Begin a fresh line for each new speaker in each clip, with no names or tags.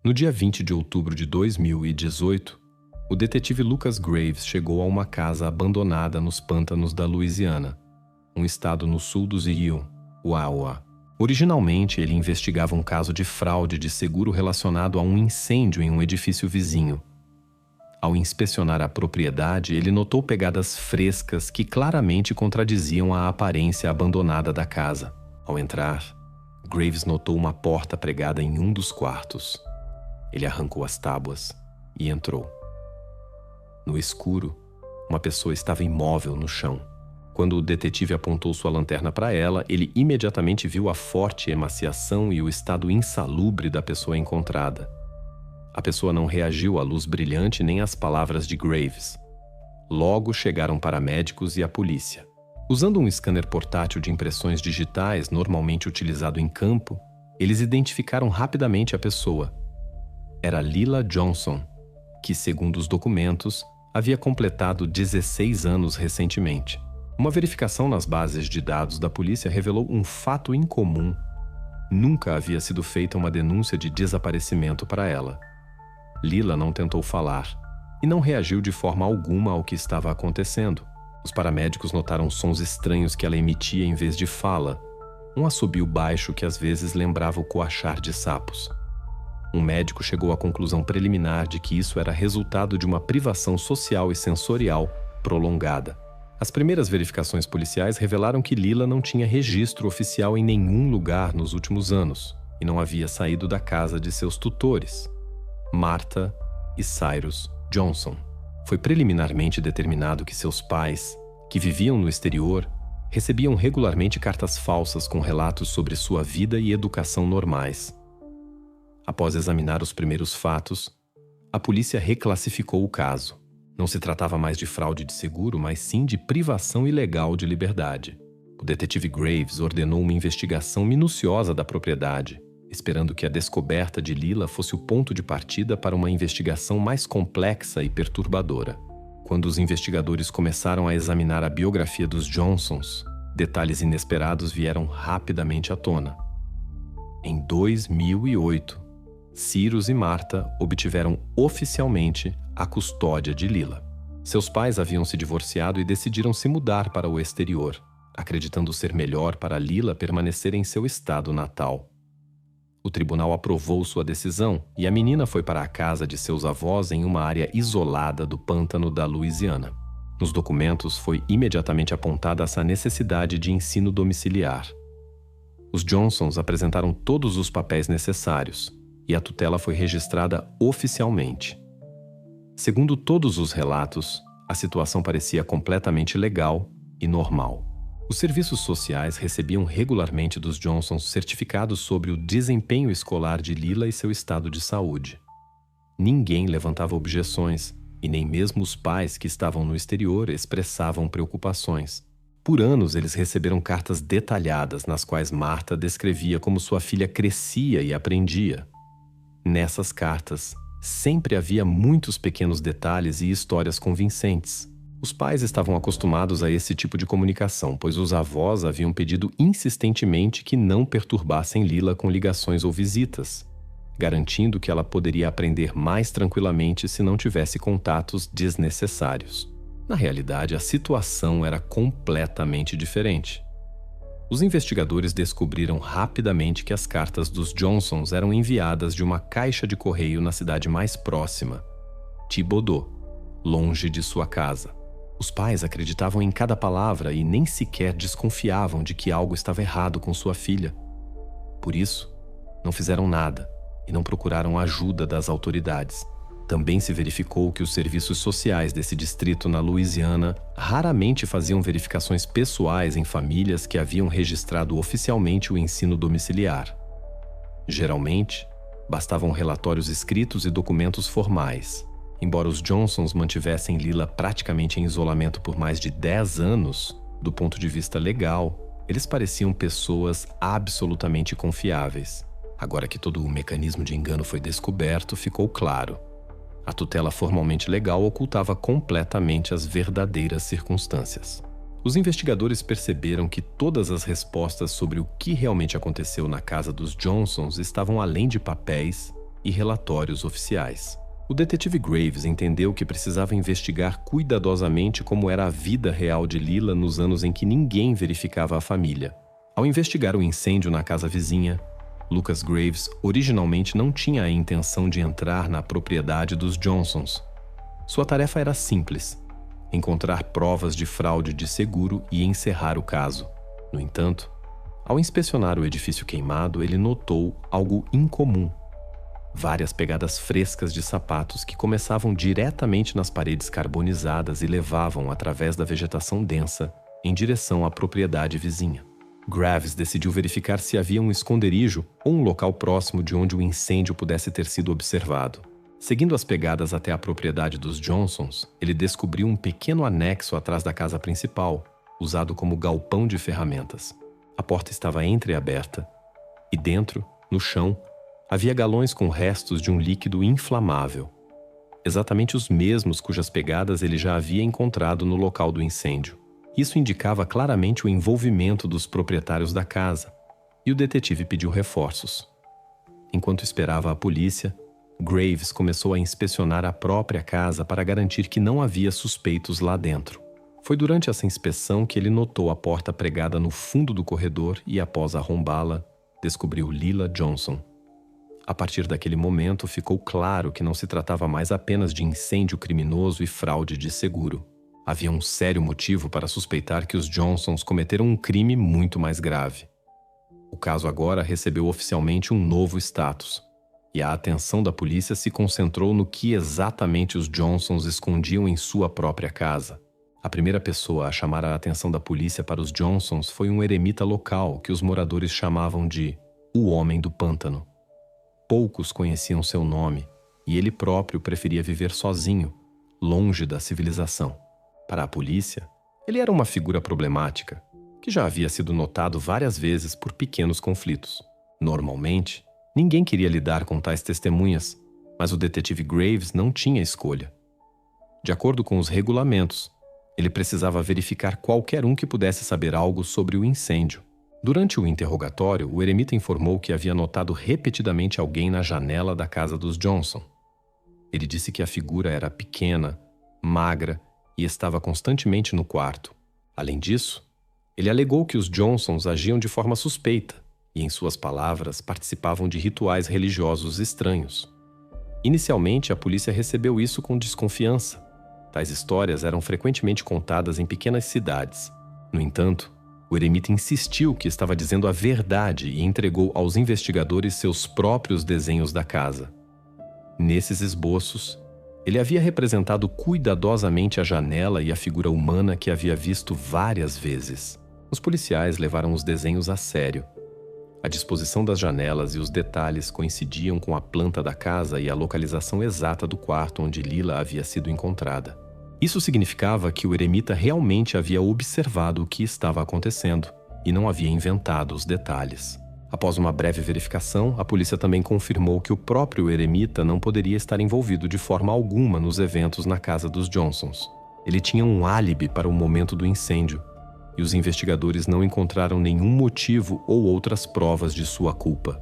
No dia 20 de outubro de 2018, o detetive Lucas Graves chegou a uma casa abandonada nos pântanos da Louisiana, um estado no sul dos Iowa. Originalmente, ele investigava um caso de fraude de seguro relacionado a um incêndio em um edifício vizinho. Ao inspecionar a propriedade, ele notou pegadas frescas que claramente contradiziam a aparência abandonada da casa. Ao entrar, Graves notou uma porta pregada em um dos quartos. Ele arrancou as tábuas e entrou. No escuro, uma pessoa estava imóvel no chão. Quando o detetive apontou sua lanterna para ela, ele imediatamente viu a forte emaciação e o estado insalubre da pessoa encontrada. A pessoa não reagiu à luz brilhante nem às palavras de Graves. Logo chegaram paramédicos e a polícia. Usando um scanner portátil de impressões digitais normalmente utilizado em campo, eles identificaram rapidamente a pessoa. Era Lila Johnson, que, segundo os documentos, havia completado 16 anos recentemente. Uma verificação nas bases de dados da polícia revelou um fato incomum. Nunca havia sido feita uma denúncia de desaparecimento para ela. Lila não tentou falar e não reagiu de forma alguma ao que estava acontecendo. Os paramédicos notaram sons estranhos que ela emitia em vez de fala, um assobio baixo que às vezes lembrava o coachar de sapos. Um médico chegou à conclusão preliminar de que isso era resultado de uma privação social e sensorial prolongada. As primeiras verificações policiais revelaram que Lila não tinha registro oficial em nenhum lugar nos últimos anos e não havia saído da casa de seus tutores, Martha e Cyrus Johnson. Foi preliminarmente determinado que seus pais, que viviam no exterior, recebiam regularmente cartas falsas com relatos sobre sua vida e educação normais. Após examinar os primeiros fatos, a polícia reclassificou o caso. Não se tratava mais de fraude de seguro, mas sim de privação ilegal de liberdade. O detetive Graves ordenou uma investigação minuciosa da propriedade, esperando que a descoberta de Lila fosse o ponto de partida para uma investigação mais complexa e perturbadora. Quando os investigadores começaram a examinar a biografia dos Johnsons, detalhes inesperados vieram rapidamente à tona. Em 2008, Cyrus e Martha obtiveram oficialmente a custódia de Lila. Seus pais haviam se divorciado e decidiram se mudar para o exterior, acreditando ser melhor para Lila permanecer em seu estado natal. O tribunal aprovou sua decisão e a menina foi para a casa de seus avós em uma área isolada do pântano da Louisiana. Nos documentos foi imediatamente apontada essa necessidade de ensino domiciliar. Os Johnsons apresentaram todos os papéis necessários e a tutela foi registrada oficialmente. Segundo todos os relatos, a situação parecia completamente legal e normal. Os serviços sociais recebiam regularmente dos Johnsons certificados sobre o desempenho escolar de Lila e seu estado de saúde. Ninguém levantava objeções, e nem mesmo os pais que estavam no exterior expressavam preocupações. Por anos, eles receberam cartas detalhadas nas quais Martha descrevia como sua filha crescia e aprendia. Nessas cartas, sempre havia muitos pequenos detalhes e histórias convincentes. Os pais estavam acostumados a esse tipo de comunicação, pois os avós haviam pedido insistentemente que não perturbassem Lila com ligações ou visitas, garantindo que ela poderia aprender mais tranquilamente se não tivesse contatos desnecessários. Na realidade, a situação era completamente diferente. Os investigadores descobriram rapidamente que as cartas dos Johnsons eram enviadas de uma caixa de correio na cidade mais próxima, Thibodaux, longe de sua casa. Os pais acreditavam em cada palavra e nem sequer desconfiavam de que algo estava errado com sua filha. Por isso, não fizeram nada e não procuraram a ajuda das autoridades. Também se verificou que os serviços sociais desse distrito na Louisiana raramente faziam verificações pessoais em famílias que haviam registrado oficialmente o ensino domiciliar. Geralmente, bastavam relatórios escritos e documentos formais. Embora os Johnsons mantivessem Lila praticamente em isolamento por mais de 10 anos, do ponto de vista legal, eles pareciam pessoas absolutamente confiáveis. Agora que todo o mecanismo de engano foi descoberto, ficou claro. A tutela formalmente legal ocultava completamente as verdadeiras circunstâncias. Os investigadores perceberam que todas as respostas sobre o que realmente aconteceu na casa dos Johnsons estavam além de papéis e relatórios oficiais. O detetive Graves entendeu que precisava investigar cuidadosamente como era a vida real de Lila nos anos em que ninguém verificava a família. Ao investigar o incêndio na casa vizinha, Lucas Graves originalmente não tinha a intenção de entrar na propriedade dos Johnsons. Sua tarefa era simples: encontrar provas de fraude de seguro e encerrar o caso. No entanto, ao inspecionar o edifício queimado, ele notou algo incomum. Várias pegadas frescas de sapatos que começavam diretamente nas paredes carbonizadas e levavam através da vegetação densa em direção à propriedade vizinha. Graves decidiu verificar se havia um esconderijo ou um local próximo de onde o incêndio pudesse ter sido observado. Seguindo as pegadas até a propriedade dos Johnsons, ele descobriu um pequeno anexo atrás da casa principal, usado como galpão de ferramentas. A porta estava entreaberta e dentro, no chão, havia galões com restos de um líquido inflamável, exatamente os mesmos cujas pegadas ele já havia encontrado no local do incêndio. Isso indicava claramente o envolvimento dos proprietários da casa, e o detetive pediu reforços. Enquanto esperava a polícia, Graves começou a inspecionar a própria casa para garantir que não havia suspeitos lá dentro. Foi durante essa inspeção que ele notou a porta pregada no fundo do corredor e, após arrombá-la, descobriu Lila Johnson. A partir daquele momento, ficou claro que não se tratava mais apenas de incêndio criminoso e fraude de seguro. Havia um sério motivo para suspeitar que os Johnsons cometeram um crime muito mais grave. O caso agora recebeu oficialmente um novo status, e a atenção da polícia se concentrou no que exatamente os Johnsons escondiam em sua própria casa. A primeira pessoa a chamar a atenção da polícia para os Johnsons foi um eremita local que os moradores chamavam de o Homem do Pântano. Poucos conheciam seu nome, e ele próprio preferia viver sozinho, longe da civilização. Para a polícia, ele era uma figura problemática, que já havia sido notado várias vezes por pequenos conflitos. Normalmente, ninguém queria lidar com tais testemunhas, mas o detetive Graves não tinha escolha. De acordo com os regulamentos, ele precisava verificar qualquer um que pudesse saber algo sobre o incêndio. Durante o interrogatório, o eremita informou que havia notado repetidamente alguém na janela da casa dos Johnson. Ele disse que a figura era pequena, magra e estava constantemente no quarto. Além disso, ele alegou que os Johnsons agiam de forma suspeita e, em suas palavras, participavam de rituais religiosos estranhos. Inicialmente, a polícia recebeu isso com desconfiança. Tais histórias eram frequentemente contadas em pequenas cidades. No entanto, o eremita insistiu que estava dizendo a verdade e entregou aos investigadores seus próprios desenhos da casa. Nesses esboços, ele havia representado cuidadosamente a janela e a figura humana que havia visto várias vezes. Os policiais levaram os desenhos a sério. A disposição das janelas e os detalhes coincidiam com a planta da casa e a localização exata do quarto onde Lila havia sido encontrada. Isso significava que o eremita realmente havia observado o que estava acontecendo e não havia inventado os detalhes. Após uma breve verificação, a polícia também confirmou que o próprio eremita não poderia estar envolvido de forma alguma nos eventos na casa dos Johnsons. Ele tinha um álibi para o momento do incêndio, e os investigadores não encontraram nenhum motivo ou outras provas de sua culpa.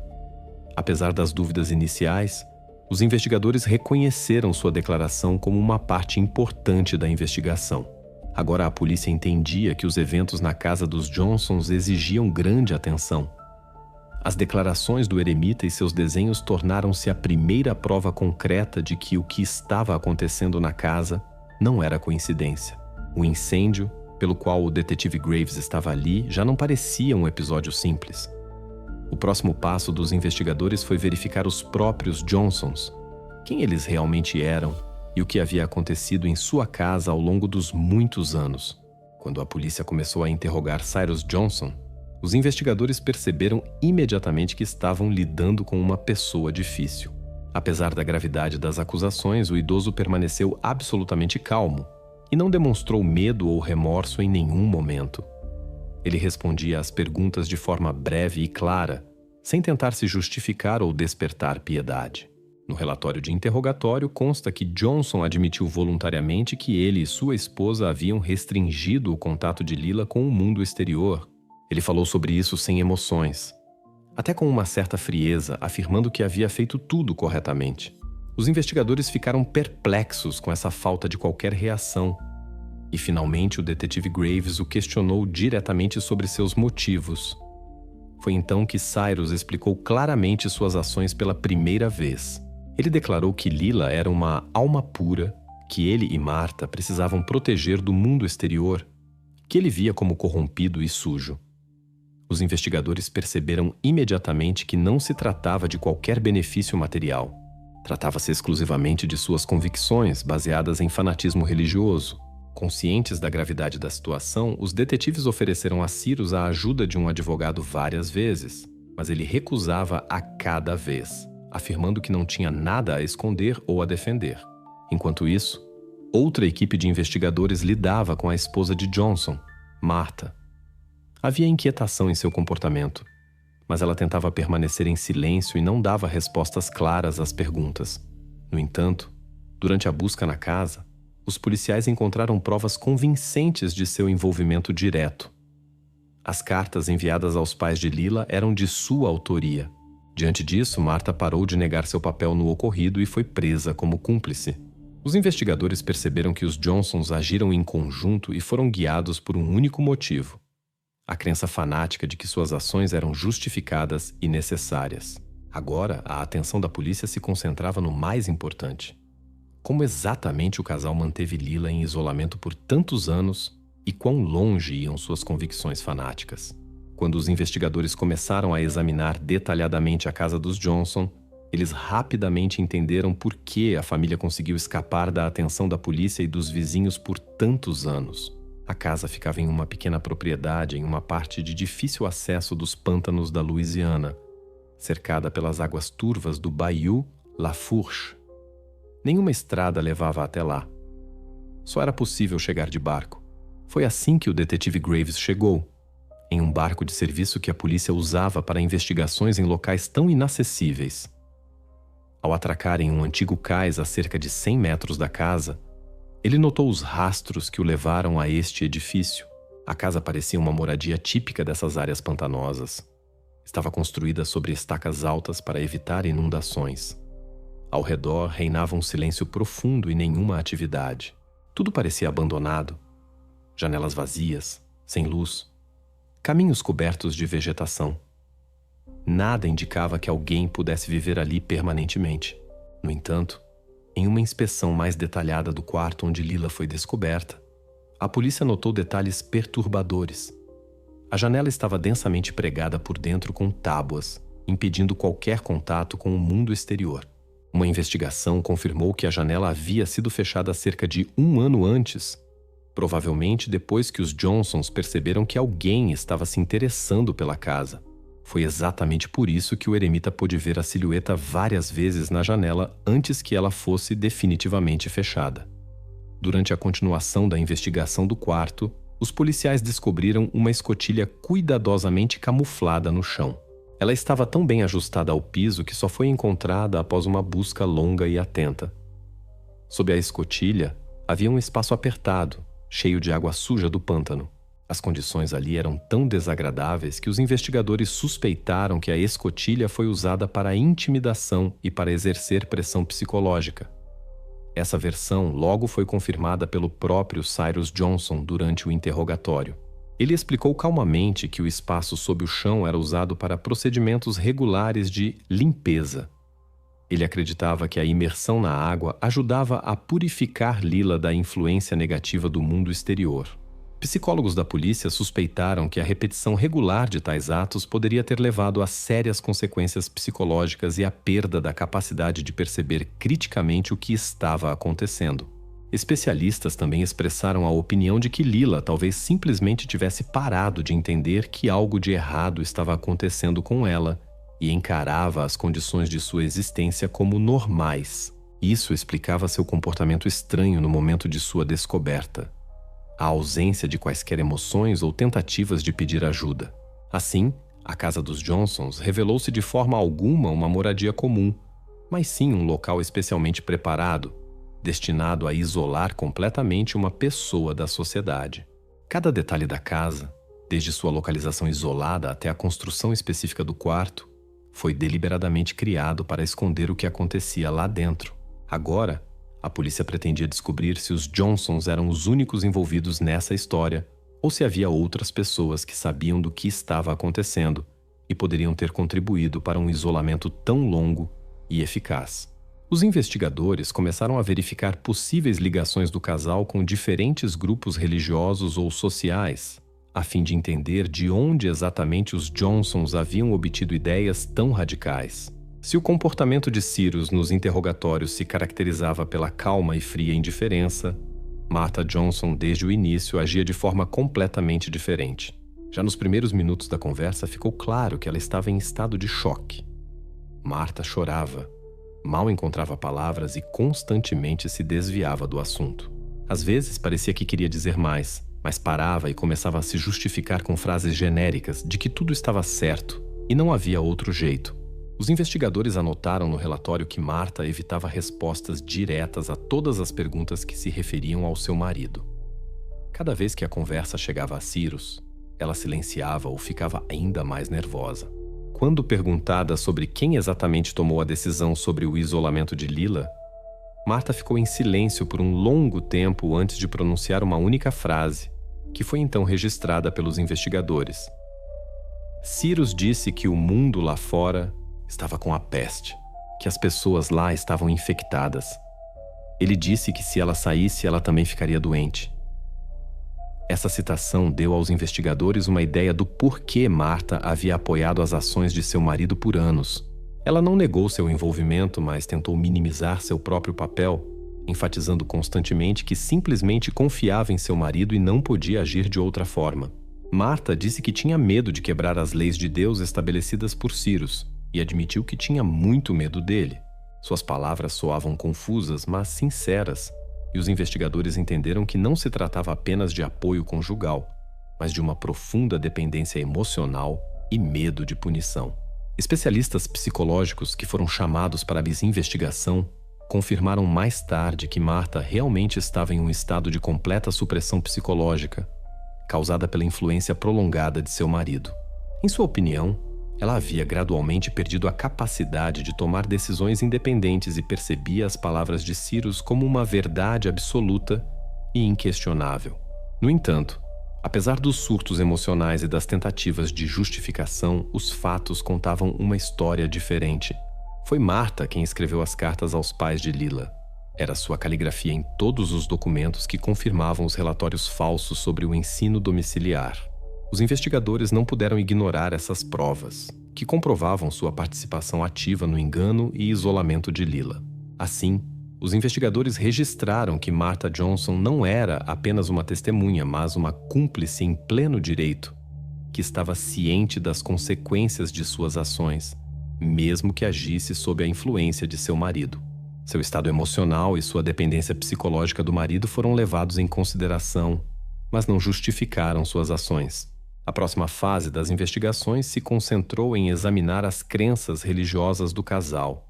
Apesar das dúvidas iniciais, os investigadores reconheceram sua declaração como uma parte importante da investigação. Agora a polícia entendia que os eventos na casa dos Johnsons exigiam grande atenção. As declarações do eremita e seus desenhos tornaram-se a primeira prova concreta de que o que estava acontecendo na casa não era coincidência. O incêndio, pelo qual o detetive Graves estava ali, já não parecia um episódio simples. O próximo passo dos investigadores foi verificar os próprios Johnsons, quem eles realmente eram e o que havia acontecido em sua casa ao longo dos muitos anos. Quando a polícia começou a interrogar Cyrus Johnson, os investigadores perceberam imediatamente que estavam lidando com uma pessoa difícil. Apesar da gravidade das acusações, o idoso permaneceu absolutamente calmo e não demonstrou medo ou remorso em nenhum momento. Ele respondia às perguntas de forma breve e clara, sem tentar se justificar ou despertar piedade. No relatório de interrogatório consta que Johnson admitiu voluntariamente que ele e sua esposa haviam restringido o contato de Lila com o mundo exterior. Ele falou sobre isso sem emoções. até com uma certa frieza, afirmando que havia feito tudo corretamente. Os investigadores ficaram perplexos com essa falta de qualquer reação. E finalmente o detetive Graves o questionou diretamente sobre seus motivos. Foi então que Cyrus explicou claramente suas ações pela primeira vez. Ele declarou que Lila era uma alma pura, que ele e Martha precisavam proteger do mundo exterior, que ele via como corrompido e sujo. Os investigadores perceberam imediatamente que não se tratava de qualquer benefício material. Tratava-se exclusivamente de suas convicções, baseadas em fanatismo religioso. Conscientes da gravidade da situação, os detetives ofereceram a Cyrus a ajuda de um advogado várias vezes, mas ele recusava a cada vez, afirmando que não tinha nada a esconder ou a defender. Enquanto isso, outra equipe de investigadores lidava com a esposa de Johnson, Martha. Havia inquietação em seu comportamento, mas ela tentava permanecer em silêncio e não dava respostas claras às perguntas. No entanto, durante a busca na casa, os policiais encontraram provas convincentes de seu envolvimento direto. As cartas enviadas aos pais de Lila eram de sua autoria. Diante disso, Martha parou de negar seu papel no ocorrido e foi presa como cúmplice. Os investigadores perceberam que os Johnsons agiram em conjunto e foram guiados por um único motivo: a crença fanática de que suas ações eram justificadas e necessárias. Agora, a atenção da polícia se concentrava no mais importante: como exatamente o casal manteve Lila em isolamento por tantos anos e quão longe iam suas convicções fanáticas. Quando os investigadores começaram a examinar detalhadamente a casa dos Johnson, eles rapidamente entenderam por que a família conseguiu escapar da atenção da polícia e dos vizinhos por tantos anos. A casa ficava em uma pequena propriedade em uma parte de difícil acesso dos pântanos da Louisiana, cercada pelas águas turvas do Bayou Lafourche. Nenhuma estrada levava até lá. Só era possível chegar de barco. Foi assim que o detetive Graves chegou, em um barco de serviço que a polícia usava para investigações em locais tão inacessíveis. Ao atracar em um antigo cais a cerca de 100 metros da casa, ele notou os rastros que o levaram a este edifício. A casa parecia uma moradia típica dessas áreas pantanosas. Estava construída sobre estacas altas para evitar inundações. Ao redor reinava um silêncio profundo e nenhuma atividade. Tudo parecia abandonado. Janelas vazias, sem luz. Caminhos cobertos de vegetação. Nada indicava que alguém pudesse viver ali permanentemente. No entanto, em uma inspeção mais detalhada do quarto onde Lila foi descoberta, a polícia notou detalhes perturbadores. A janela estava densamente pregada por dentro com tábuas, impedindo qualquer contato com o mundo exterior. Uma investigação confirmou que a janela havia sido fechada cerca de 1 ano antes, provavelmente depois que os Johnsons perceberam que alguém estava se interessando pela casa. Foi exatamente por isso que o eremita pôde ver a silhueta várias vezes na janela antes que ela fosse definitivamente fechada. Durante a continuação da investigação do quarto, os policiais descobriram uma escotilha cuidadosamente camuflada no chão. Ela estava tão bem ajustada ao piso que só foi encontrada após uma busca longa e atenta. Sob a escotilha, havia um espaço apertado, cheio de água suja do pântano. As condições ali eram tão desagradáveis que os investigadores suspeitaram que a escotilha foi usada para intimidação e para exercer pressão psicológica. Essa versão logo foi confirmada pelo próprio Cyrus Johnson durante o interrogatório. Ele explicou calmamente que o espaço sob o chão era usado para procedimentos regulares de limpeza. Ele acreditava que a imersão na água ajudava a purificar Lila da influência negativa do mundo exterior. Psicólogos da polícia suspeitaram que a repetição regular de tais atos poderia ter levado a sérias consequências psicológicas e à perda da capacidade de perceber criticamente o que estava acontecendo. Especialistas também expressaram a opinião de que Lila talvez simplesmente tivesse parado de entender que algo de errado estava acontecendo com ela e encarava as condições de sua existência como normais. Isso explicava seu comportamento estranho no momento de sua descoberta. A ausência de quaisquer emoções ou tentativas de pedir ajuda. Assim, a casa dos Johnsons revelou-se de forma alguma uma moradia comum, mas sim um local especialmente preparado, destinado a isolar completamente uma pessoa da sociedade. Cada detalhe da casa, desde sua localização isolada até a construção específica do quarto, foi deliberadamente criado para esconder o que acontecia lá dentro. Agora, a polícia pretendia descobrir se os Johnsons eram os únicos envolvidos nessa história ou se havia outras pessoas que sabiam do que estava acontecendo e poderiam ter contribuído para um isolamento tão longo e eficaz. Os investigadores começaram a verificar possíveis ligações do casal com diferentes grupos religiosos ou sociais, a fim de entender de onde exatamente os Johnsons haviam obtido ideias tão radicais. Se o comportamento de Cyrus nos interrogatórios se caracterizava pela calma e fria indiferença, Martha Johnson, desde o início, agia de forma completamente diferente. Já nos primeiros minutos da conversa, ficou claro que ela estava em estado de choque. Martha chorava, mal encontrava palavras e constantemente se desviava do assunto. Às vezes parecia que queria dizer mais, mas parava e começava a se justificar com frases genéricas de que tudo estava certo e não havia outro jeito. Os investigadores anotaram no relatório que Martha evitava respostas diretas a todas as perguntas que se referiam ao seu marido. Cada vez que a conversa chegava a Cyrus, ela silenciava ou ficava ainda mais nervosa. Quando perguntada sobre quem exatamente tomou a decisão sobre o isolamento de Lila, Martha ficou em silêncio por um longo tempo antes de pronunciar uma única frase, que foi então registrada pelos investigadores. Cyrus disse que o mundo lá fora estava com a peste, que as pessoas lá estavam infectadas. Ele disse que se ela saísse, ela também ficaria doente. Essa citação deu aos investigadores uma ideia do porquê Martha havia apoiado as ações de seu marido por anos. Ela não negou seu envolvimento, mas tentou minimizar seu próprio papel, enfatizando constantemente que simplesmente confiava em seu marido e não podia agir de outra forma. Martha disse que tinha medo de quebrar as leis de Deus estabelecidas por Cyrus e admitiu que tinha muito medo dele. Suas palavras soavam confusas, mas sinceras, e os investigadores entenderam que não se tratava apenas de apoio conjugal, mas de uma profunda dependência emocional e medo de punição. Especialistas psicológicos que foram chamados para a investigação confirmaram mais tarde que Martha realmente estava em um estado de completa supressão psicológica, causada pela influência prolongada de seu marido. Em sua opinião, ela havia gradualmente perdido a capacidade de tomar decisões independentes e percebia as palavras de Cyrus como uma verdade absoluta e inquestionável. No entanto, apesar dos surtos emocionais e das tentativas de justificação, os fatos contavam uma história diferente. Foi Martha quem escreveu as cartas aos pais de Lila. Era sua caligrafia em todos os documentos que confirmavam os relatórios falsos sobre o ensino domiciliar. Os investigadores não puderam ignorar essas provas, que comprovavam sua participação ativa no engano e isolamento de Lila. Assim, os investigadores registraram que Martha Johnson não era apenas uma testemunha, mas uma cúmplice em pleno direito, que estava ciente das consequências de suas ações, mesmo que agisse sob a influência de seu marido. Seu estado emocional e sua dependência psicológica do marido foram levados em consideração, mas não justificaram suas ações. A próxima fase das investigações se concentrou em examinar as crenças religiosas do casal,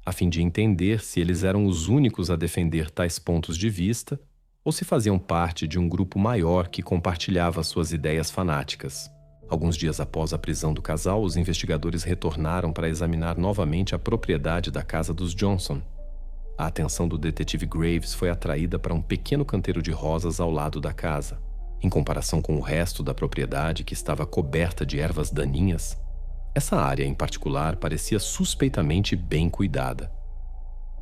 a fim de entender se eles eram os únicos a defender tais pontos de vista ou se faziam parte de um grupo maior que compartilhava suas ideias fanáticas. Alguns dias após a prisão do casal, os investigadores retornaram para examinar novamente a propriedade da casa dos Johnson. A atenção do detetive Graves foi atraída para um pequeno canteiro de rosas ao lado da casa. Em comparação com o resto da propriedade, que estava coberta de ervas daninhas, essa área em particular parecia suspeitamente bem cuidada.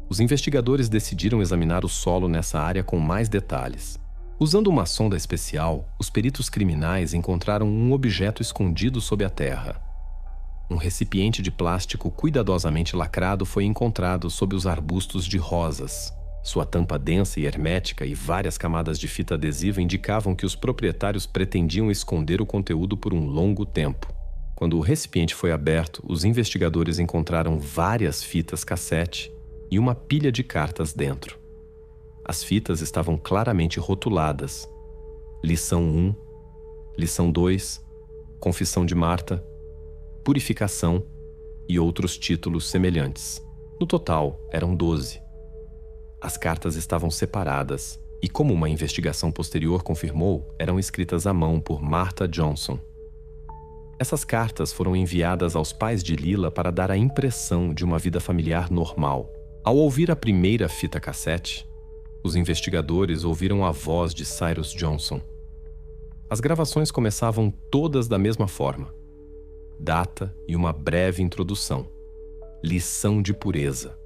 Os investigadores decidiram examinar o solo nessa área com mais detalhes. Usando uma sonda especial, os peritos criminais encontraram um objeto escondido sob a terra. Um recipiente de plástico cuidadosamente lacrado foi encontrado sob os arbustos de rosas. Sua tampa densa e hermética e várias camadas de fita adesiva indicavam que os proprietários pretendiam esconder o conteúdo por um longo tempo. Quando o recipiente foi aberto, os investigadores encontraram várias fitas cassete e uma pilha de cartas dentro. As fitas estavam claramente rotuladas: Lição 1, Lição 2, Confissão de Martha, Purificação e outros títulos semelhantes. No total, eram 12. As cartas estavam separadas, e, como uma investigação posterior confirmou, eram escritas à mão por Martha Johnson. Essas cartas foram enviadas aos pais de Lila para dar a impressão de uma vida familiar normal. Ao ouvir a primeira fita cassete, os investigadores ouviram a voz de Cyrus Johnson. As gravações começavam todas da mesma forma. Data e uma breve introdução. Lição de pureza.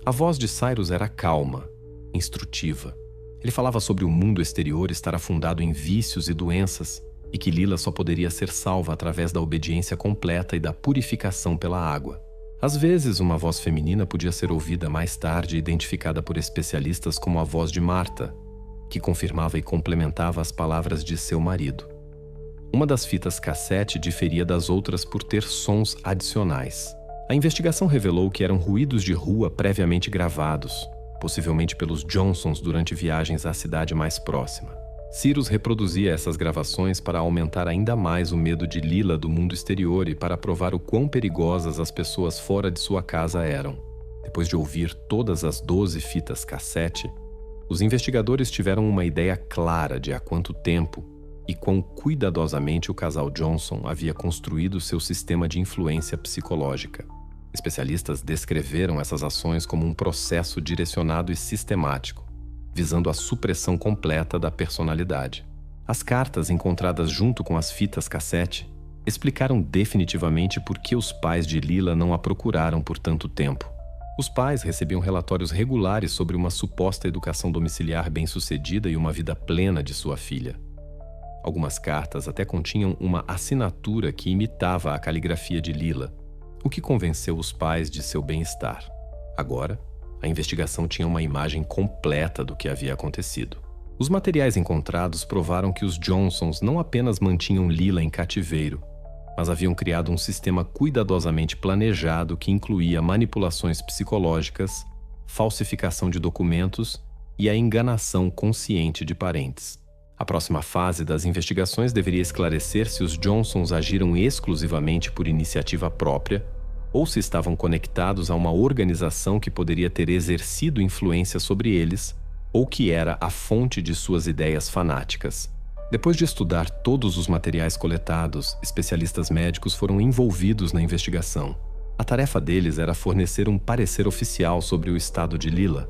A voz de Cyrus era calma, instrutiva. Ele falava sobre o mundo exterior estar afundado em vícios e doenças e que Lila só poderia ser salva através da obediência completa e da purificação pela água. Às vezes, uma voz feminina podia ser ouvida mais tarde e identificada por especialistas como a voz de Martha, que confirmava e complementava as palavras de seu marido. Uma das fitas cassete diferia das outras por ter sons adicionais. A investigação revelou que eram ruídos de rua previamente gravados, possivelmente pelos Johnsons durante viagens à cidade mais próxima. Cyrus reproduzia essas gravações para aumentar ainda mais o medo de Lila do mundo exterior e para provar o quão perigosas as pessoas fora de sua casa eram. Depois de ouvir todas as 12 fitas cassete, os investigadores tiveram uma ideia clara de há quanto tempo e quão cuidadosamente o casal Johnson havia construído seu sistema de influência psicológica. Especialistas descreveram essas ações como um processo direcionado e sistemático, visando a supressão completa da personalidade. As cartas encontradas junto com as fitas cassete explicaram definitivamente por que os pais de Lila não a procuraram por tanto tempo. Os pais recebiam relatórios regulares sobre uma suposta educação domiciliar bem-sucedida e uma vida plena de sua filha. Algumas cartas até continham uma assinatura que imitava a caligrafia de Lila, o que convenceu os pais de seu bem-estar. Agora, a investigação tinha uma imagem completa do que havia acontecido. Os materiais encontrados provaram que os Johnsons não apenas mantinham Lila em cativeiro, mas haviam criado um sistema cuidadosamente planejado que incluía manipulações psicológicas, falsificação de documentos e a enganação consciente de parentes. A próxima fase das investigações deveria esclarecer se os Johnsons agiram exclusivamente por iniciativa própria ou se estavam conectados a uma organização que poderia ter exercido influência sobre eles ou que era a fonte de suas ideias fanáticas. Depois de estudar todos os materiais coletados, especialistas médicos foram envolvidos na investigação. A tarefa deles era fornecer um parecer oficial sobre o estado de Lila,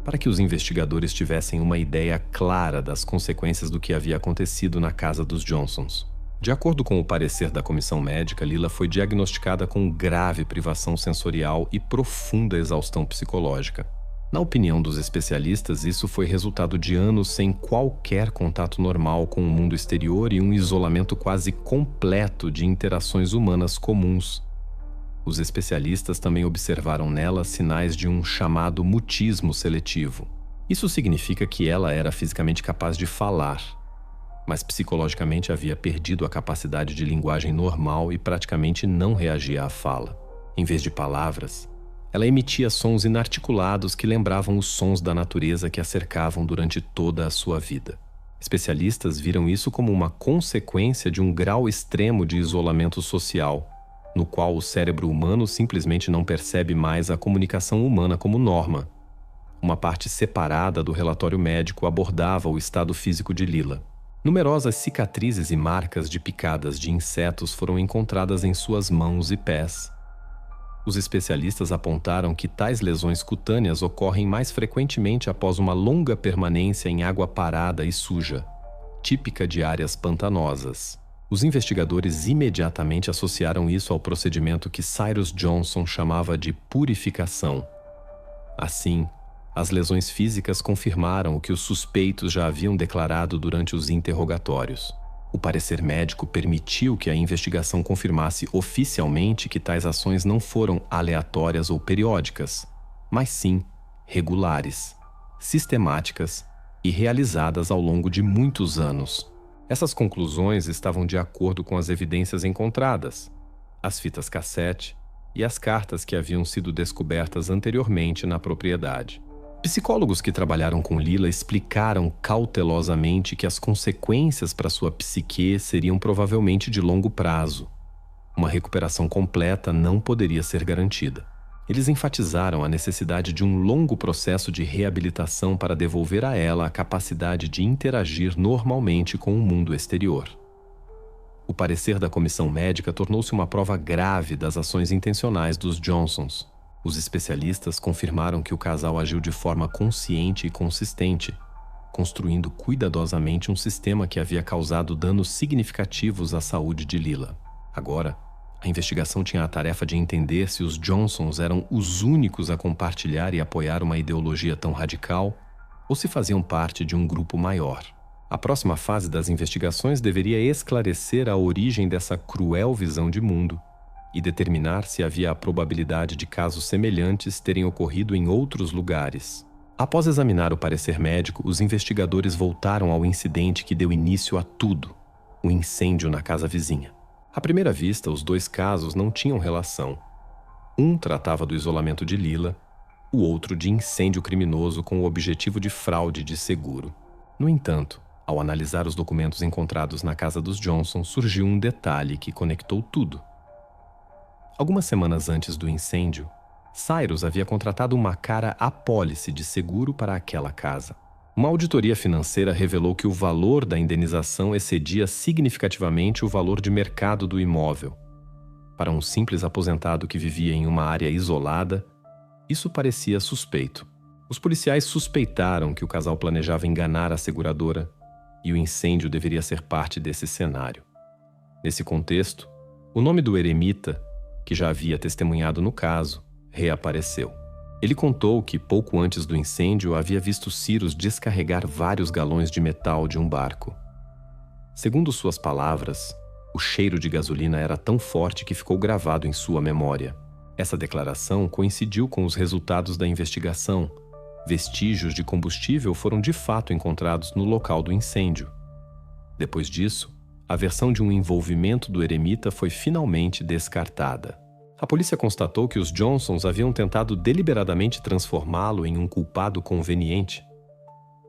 para que os investigadores tivessem uma ideia clara das consequências do que havia acontecido na casa dos Johnsons. De acordo com o parecer da comissão médica, Lila foi diagnosticada com grave privação sensorial e profunda exaustão psicológica. Na opinião dos especialistas, isso foi resultado de anos sem qualquer contato normal com o mundo exterior e um isolamento quase completo de interações humanas comuns. Os especialistas também observaram nela sinais de um chamado mutismo seletivo. Isso significa que ela era fisicamente capaz de falar, mas psicologicamente havia perdido a capacidade de linguagem normal e praticamente não reagia à fala. Em vez de palavras, ela emitia sons inarticulados que lembravam os sons da natureza que a cercavam durante toda a sua vida. Especialistas viram isso como uma consequência de um grau extremo de isolamento social, no qual o cérebro humano simplesmente não percebe mais a comunicação humana como norma. Uma parte separada do relatório médico abordava o estado físico de Lila. Numerosas cicatrizes e marcas de picadas de insetos foram encontradas em suas mãos e pés. Os especialistas apontaram que tais lesões cutâneas ocorrem mais frequentemente após uma longa permanência em água parada e suja, típica de áreas pantanosas. Os investigadores imediatamente associaram isso ao procedimento que Cyrus Johnson chamava de purificação. Assim, as lesões físicas confirmaram o que os suspeitos já haviam declarado durante os interrogatórios. O parecer médico permitiu que a investigação confirmasse oficialmente que tais ações não foram aleatórias ou periódicas, mas sim regulares, sistemáticas e realizadas ao longo de muitos anos. Essas conclusões estavam de acordo com as evidências encontradas, as fitas cassete e as cartas que haviam sido descobertas anteriormente na propriedade. Psicólogos que trabalharam com Lila explicaram cautelosamente que as consequências para sua psique seriam provavelmente de longo prazo. Uma recuperação completa não poderia ser garantida. Eles enfatizaram a necessidade de um longo processo de reabilitação para devolver a ela a capacidade de interagir normalmente com o mundo exterior. O parecer da comissão médica tornou-se uma prova grave das ações intencionais dos Johnsons. Os especialistas confirmaram que o casal agiu de forma consciente e consistente, construindo cuidadosamente um sistema que havia causado danos significativos à saúde de Lila. Agora, a investigação tinha a tarefa de entender se os Johnsons eram os únicos a compartilhar e apoiar uma ideologia tão radical ou se faziam parte de um grupo maior. A próxima fase das investigações deveria esclarecer a origem dessa cruel visão de mundo e determinar se havia a probabilidade de casos semelhantes terem ocorrido em outros lugares. Após examinar o parecer médico, os investigadores voltaram ao incidente que deu início a tudo: o incêndio na casa vizinha. À primeira vista, os dois casos não tinham relação. Um tratava do isolamento de Lila, o outro de incêndio criminoso com o objetivo de fraude de seguro. No entanto, ao analisar os documentos encontrados na casa dos Johnson, surgiu um detalhe que conectou tudo. Algumas semanas antes do incêndio, Cyrus havia contratado uma cara apólice de seguro para aquela casa. Uma auditoria financeira revelou que o valor da indenização excedia significativamente o valor de mercado do imóvel. Para um simples aposentado que vivia em uma área isolada, isso parecia suspeito. Os policiais suspeitaram que o casal planejava enganar a seguradora e o incêndio deveria ser parte desse cenário. Nesse contexto, o nome do eremita, que já havia testemunhado no caso, reapareceu. Ele contou que, pouco antes do incêndio, havia visto Cyrus descarregar vários galões de metal de um barco. Segundo suas palavras, o cheiro de gasolina era tão forte que ficou gravado em sua memória. Essa declaração coincidiu com os resultados da investigação. Vestígios de combustível foram de fato encontrados no local do incêndio. Depois disso, a versão de um envolvimento do eremita foi finalmente descartada. A polícia constatou que os Johnsons haviam tentado deliberadamente transformá-lo em um culpado conveniente.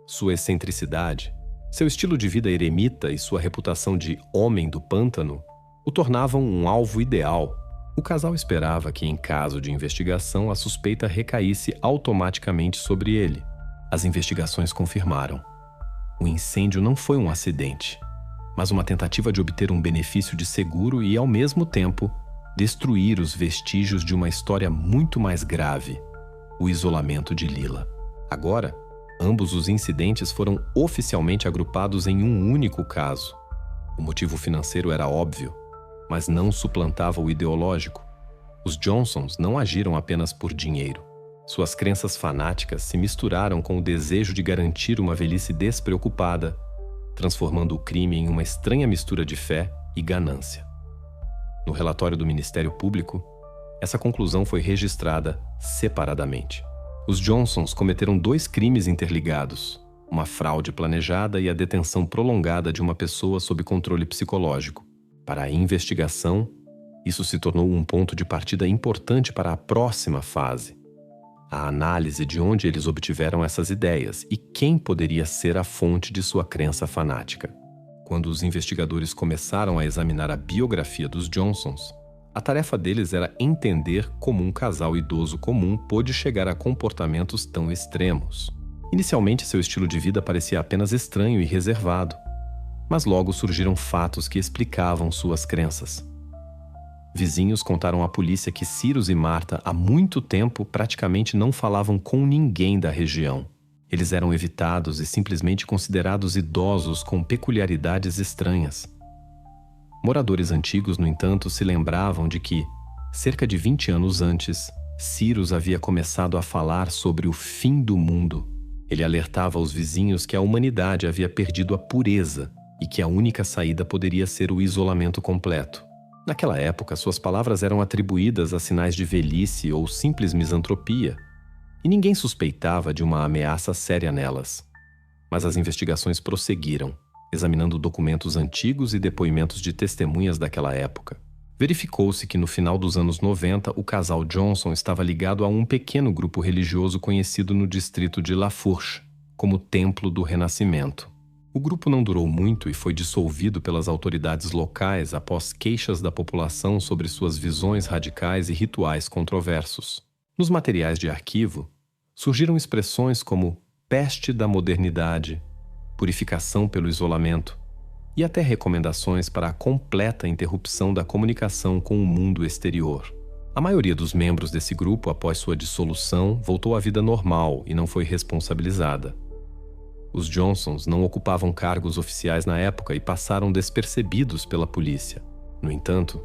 Sua excentricidade, seu estilo de vida eremita e sua reputação de homem do pântano o tornavam um alvo ideal. O casal esperava que, em caso de investigação, a suspeita recaísse automaticamente sobre ele. As investigações confirmaram. O incêndio não foi um acidente, mas uma tentativa de obter um benefício de seguro e, ao mesmo tempo, destruir os vestígios de uma história muito mais grave: o isolamento de Lila. Agora, ambos os incidentes foram oficialmente agrupados em um único caso. O motivo financeiro era óbvio, mas não suplantava o ideológico. Os Johnsons não agiram apenas por dinheiro. Suas crenças fanáticas se misturaram com o desejo de garantir uma velhice despreocupada, transformando o crime em uma estranha mistura de fé e ganância. No relatório do Ministério Público, essa conclusão foi registrada separadamente. Os Johnsons cometeram 2 crimes interligados: uma fraude planejada e a detenção prolongada de uma pessoa sob controle psicológico. Para a investigação, isso se tornou um ponto de partida importante para a próxima fase: a análise de onde eles obtiveram essas ideias e quem poderia ser a fonte de sua crença fanática. Quando os investigadores começaram a examinar a biografia dos Johnsons, a tarefa deles era entender como um casal idoso comum pôde chegar a comportamentos tão extremos. Inicialmente, seu estilo de vida parecia apenas estranho e reservado, mas logo surgiram fatos que explicavam suas crenças. Vizinhos contaram à polícia que Cyrus e Martha, há muito tempo, praticamente não falavam com ninguém da região. Eles eram evitados e simplesmente considerados idosos com peculiaridades estranhas. Moradores antigos, no entanto, se lembravam de que, cerca de 20 anos antes, Cyrus havia começado a falar sobre o fim do mundo. Ele alertava os vizinhos que a humanidade havia perdido a pureza e que a única saída poderia ser o isolamento completo. Naquela época, suas palavras eram atribuídas a sinais de velhice ou simples misantropia, e ninguém suspeitava de uma ameaça séria nelas. Mas as investigações prosseguiram, examinando documentos antigos e depoimentos de testemunhas daquela época. Verificou-se que no final dos anos 90, o casal Johnson estava ligado a um pequeno grupo religioso conhecido no distrito de Lafourche como Templo do Renascimento. O grupo não durou muito e foi dissolvido pelas autoridades locais após queixas da população sobre suas visões radicais e rituais controversos. Nos materiais de arquivo, surgiram expressões como peste da modernidade, purificação pelo isolamento e até recomendações para a completa interrupção da comunicação com o mundo exterior. A maioria dos membros desse grupo, após sua dissolução, voltou à vida normal e não foi responsabilizada. Os Johnsons não ocupavam cargos oficiais na época e passaram despercebidos pela polícia. No entanto,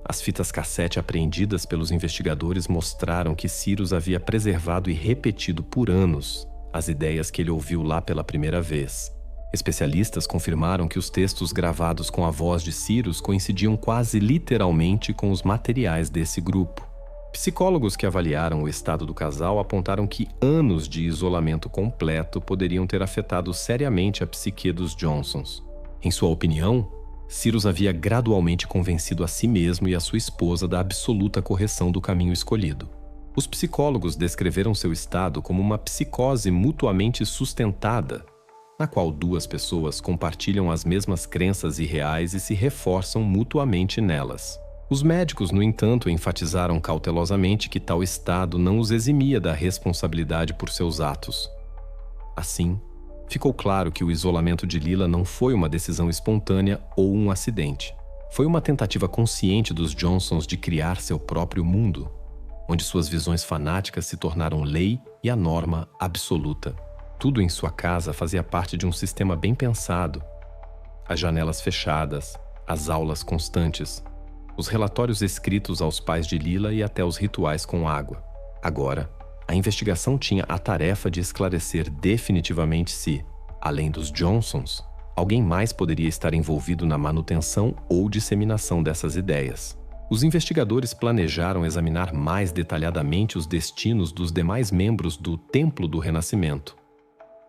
as fitas cassete apreendidas pelos investigadores mostraram que Cyrus havia preservado e repetido por anos as ideias que ele ouviu lá pela primeira vez. Especialistas confirmaram que os textos gravados com a voz de Cyrus coincidiam quase literalmente com os materiais desse grupo. Psicólogos que avaliaram o estado do casal apontaram que anos de isolamento completo poderiam ter afetado seriamente a psique dos Johnsons. Em sua opinião, Cyrus havia gradualmente convencido a si mesmo e a sua esposa da absoluta correção do caminho escolhido. Os psicólogos descreveram seu estado como uma psicose mutuamente sustentada, na qual duas pessoas compartilham as mesmas crenças irreais e se reforçam mutuamente nelas. Os médicos, no entanto, enfatizaram cautelosamente que tal estado não os eximia da responsabilidade por seus atos. Assim, ficou claro que o isolamento de Lila não foi uma decisão espontânea ou um acidente. Foi uma tentativa consciente dos Johnsons de criar seu próprio mundo, onde suas visões fanáticas se tornaram lei e a norma absoluta. Tudo em sua casa fazia parte de um sistema bem pensado. As janelas fechadas, as aulas constantes, os relatórios escritos aos pais de Lila e até os rituais com água. Agora, a investigação tinha a tarefa de esclarecer definitivamente se, além dos Johnsons, alguém mais poderia estar envolvido na manutenção ou disseminação dessas ideias. Os investigadores planejaram examinar mais detalhadamente os destinos dos demais membros do Templo do Renascimento,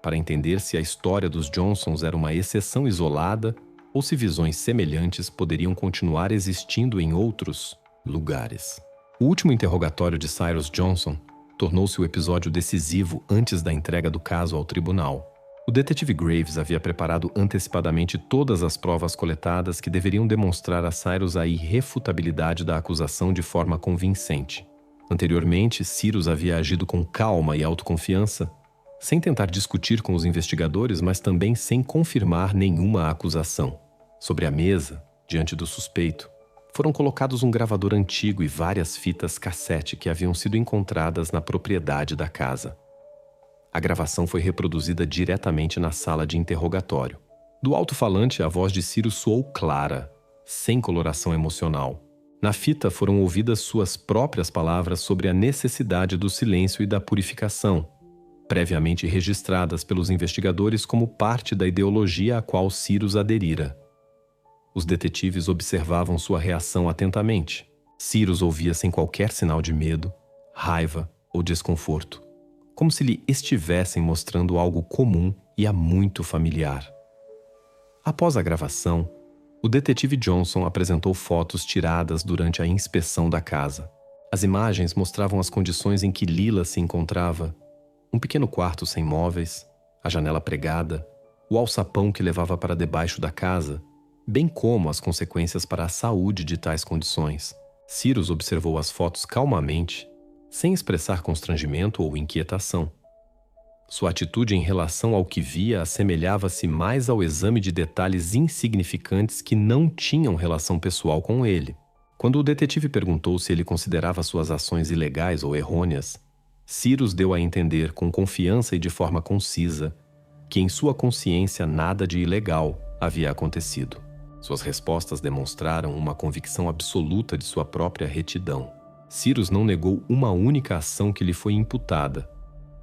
para entender se a história dos Johnsons era uma exceção isolada ou se visões semelhantes poderiam continuar existindo em outros lugares. O último interrogatório de Cyrus Johnson tornou-se o episódio decisivo antes da entrega do caso ao tribunal. O detetive Graves havia preparado antecipadamente todas as provas coletadas que deveriam demonstrar a Cyrus a irrefutabilidade da acusação de forma convincente. Anteriormente, Cyrus havia agido com calma e autoconfiança, sem tentar discutir com os investigadores, mas também sem confirmar nenhuma acusação. Sobre a mesa, diante do suspeito, foram colocados um gravador antigo e várias fitas cassete que haviam sido encontradas na propriedade da casa. A gravação foi reproduzida diretamente na sala de interrogatório. Do alto-falante, a voz de Cyrus soou clara, sem coloração emocional. Na fita foram ouvidas suas próprias palavras sobre a necessidade do silêncio e da purificação, previamente registradas pelos investigadores como parte da ideologia a qual Cyrus aderira. Os detetives observavam sua reação atentamente. Cyrus ouvia sem qualquer sinal de medo, raiva ou desconforto, como se lhe estivessem mostrando algo comum e há muito familiar. Após a gravação, o detetive Johnson apresentou fotos tiradas durante a inspeção da casa. As imagens mostravam as condições em que Lila se encontrava: um pequeno quarto sem móveis, a janela pregada, o alçapão que levava para debaixo da casa, bem como as consequências para a saúde de tais condições. Cyrus observou as fotos calmamente, sem expressar constrangimento ou inquietação. Sua atitude em relação ao que via assemelhava-se mais ao exame de detalhes insignificantes que não tinham relação pessoal com ele. Quando o detetive perguntou se ele considerava suas ações ilegais ou errôneas, Cyrus deu a entender com confiança e de forma concisa que em sua consciência nada de ilegal havia acontecido. Suas respostas demonstraram uma convicção absoluta de sua própria retidão. Cyrus não negou uma única ação que lhe foi imputada,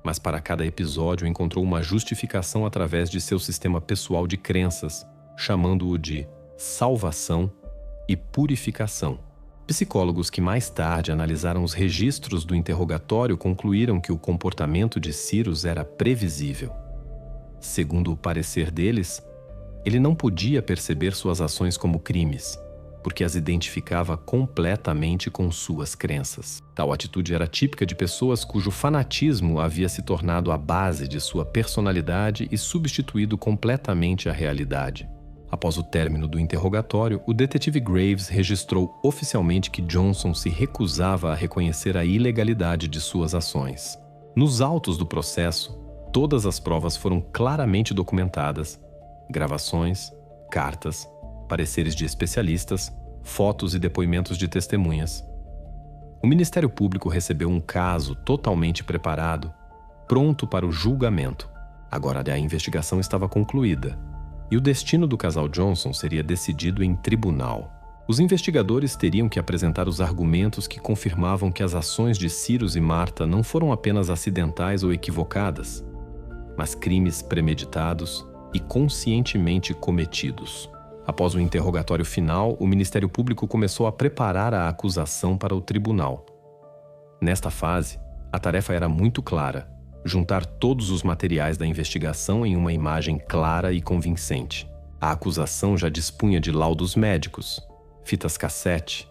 mas para cada episódio encontrou uma justificação através de seu sistema pessoal de crenças, chamando-o de salvação e purificação. Psicólogos que mais tarde analisaram os registros do interrogatório concluíram que o comportamento de Cyrus era previsível. Segundo o parecer deles, ele não podia perceber suas ações como crimes, porque as identificava completamente com suas crenças. Tal atitude era típica de pessoas cujo fanatismo havia se tornado a base de sua personalidade e substituído completamente a realidade. Após o término do interrogatório, o detetive Graves registrou oficialmente que Johnson se recusava a reconhecer a ilegalidade de suas ações. Nos autos do processo, todas as provas foram claramente documentadas: gravações, cartas, pareceres de especialistas, fotos e depoimentos de testemunhas. O Ministério Público recebeu um caso totalmente preparado, pronto para o julgamento. Agora a investigação estava concluída e o destino do casal Johnson seria decidido em tribunal. Os investigadores teriam que apresentar os argumentos que confirmavam que as ações de Cyrus e Martha não foram apenas acidentais ou equivocadas, mas crimes premeditados e conscientemente cometidos. Após o interrogatório final, o Ministério Público começou a preparar a acusação para o tribunal. Nesta fase, a tarefa era muito clara: juntar todos os materiais da investigação em uma imagem clara e convincente. A acusação já dispunha de laudos médicos, fitas cassete,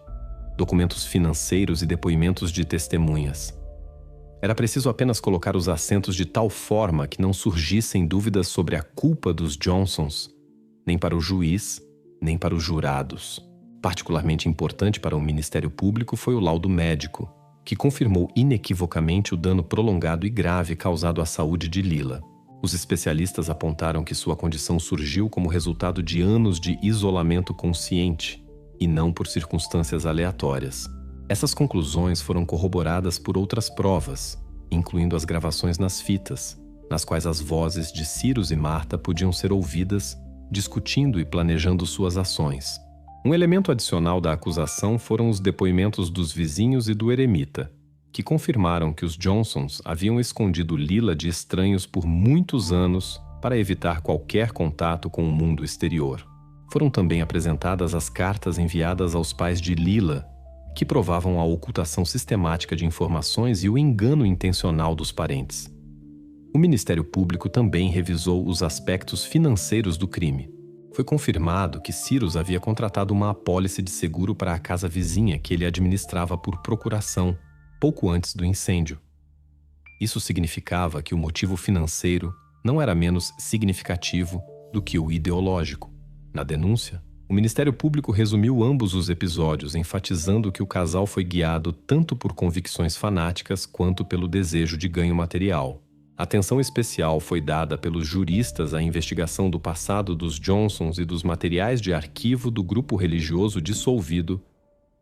documentos financeiros e depoimentos de testemunhas. Era preciso apenas colocar os acentos de tal forma que não surgissem dúvidas sobre a culpa dos Johnsons, nem para o juiz, nem para os jurados. Particularmente importante para o Ministério Público foi o laudo médico, que confirmou inequivocamente o dano prolongado e grave causado à saúde de Lila. Os especialistas apontaram que sua condição surgiu como resultado de anos de isolamento consciente e não por circunstâncias aleatórias. Essas conclusões foram corroboradas por outras provas, incluindo as gravações nas fitas, nas quais as vozes de Cyrus e Martha podiam ser ouvidas, discutindo e planejando suas ações. Um elemento adicional da acusação foram os depoimentos dos vizinhos e do eremita, que confirmaram que os Johnsons haviam escondido Lila de estranhos por muitos anos para evitar qualquer contato com o mundo exterior. Foram também apresentadas as cartas enviadas aos pais de Lila, que provavam a ocultação sistemática de informações e o engano intencional dos parentes. O Ministério Público também revisou os aspectos financeiros do crime. Foi confirmado que Cyrus havia contratado uma apólice de seguro para a casa vizinha que ele administrava por procuração, pouco antes do incêndio. Isso significava que o motivo financeiro não era menos significativo do que o ideológico. Na denúncia, o Ministério Público resumiu ambos os episódios, enfatizando que o casal foi guiado tanto por convicções fanáticas quanto pelo desejo de ganho material. Atenção especial foi dada pelos juristas à investigação do passado dos Johnsons e dos materiais de arquivo do grupo religioso dissolvido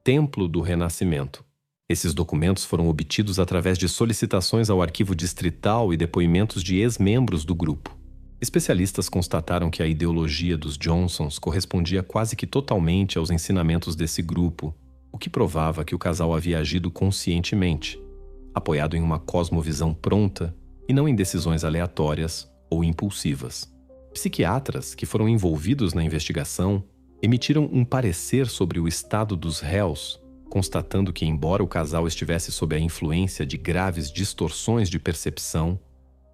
Templo do Renascimento. Esses documentos foram obtidos através de solicitações ao arquivo distrital e depoimentos de ex-membros do grupo. Especialistas constataram que a ideologia dos Johnsons correspondia quase que totalmente aos ensinamentos desse grupo, o que provava que o casal havia agido conscientemente, apoiado em uma cosmovisão pronta e não em decisões aleatórias ou impulsivas. Psiquiatras que foram envolvidos na investigação emitiram um parecer sobre o estado dos réus, constatando que, embora o casal estivesse sob a influência de graves distorções de percepção,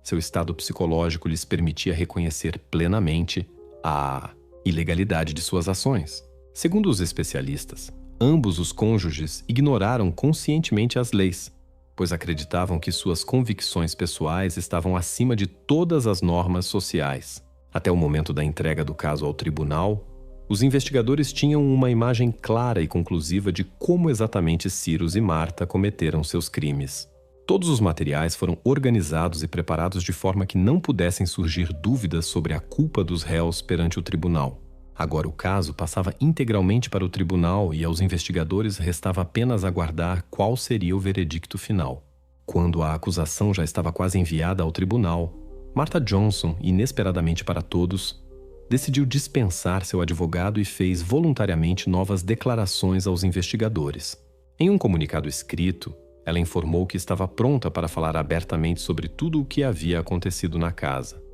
seu estado psicológico lhes permitia reconhecer plenamente a ilegalidade de suas ações. Segundo os especialistas, ambos os cônjuges ignoraram conscientemente as leis, pois acreditavam que suas convicções pessoais estavam acima de todas as normas sociais. Até o momento da entrega do caso ao tribunal, os investigadores tinham uma imagem clara e conclusiva de como exatamente Cyrus e Martha cometeram seus crimes. Todos os materiais foram organizados e preparados de forma que não pudessem surgir dúvidas sobre a culpa dos réus perante o tribunal. Agora o caso passava integralmente para o tribunal e aos investigadores restava apenas aguardar qual seria o veredicto final. Quando a acusação já estava quase enviada ao tribunal, Martha Johnson, inesperadamente para todos, decidiu dispensar seu advogado e fez voluntariamente novas declarações aos investigadores. Em um comunicado escrito, ela informou que estava pronta para falar abertamente sobre tudo o que havia acontecido na casa.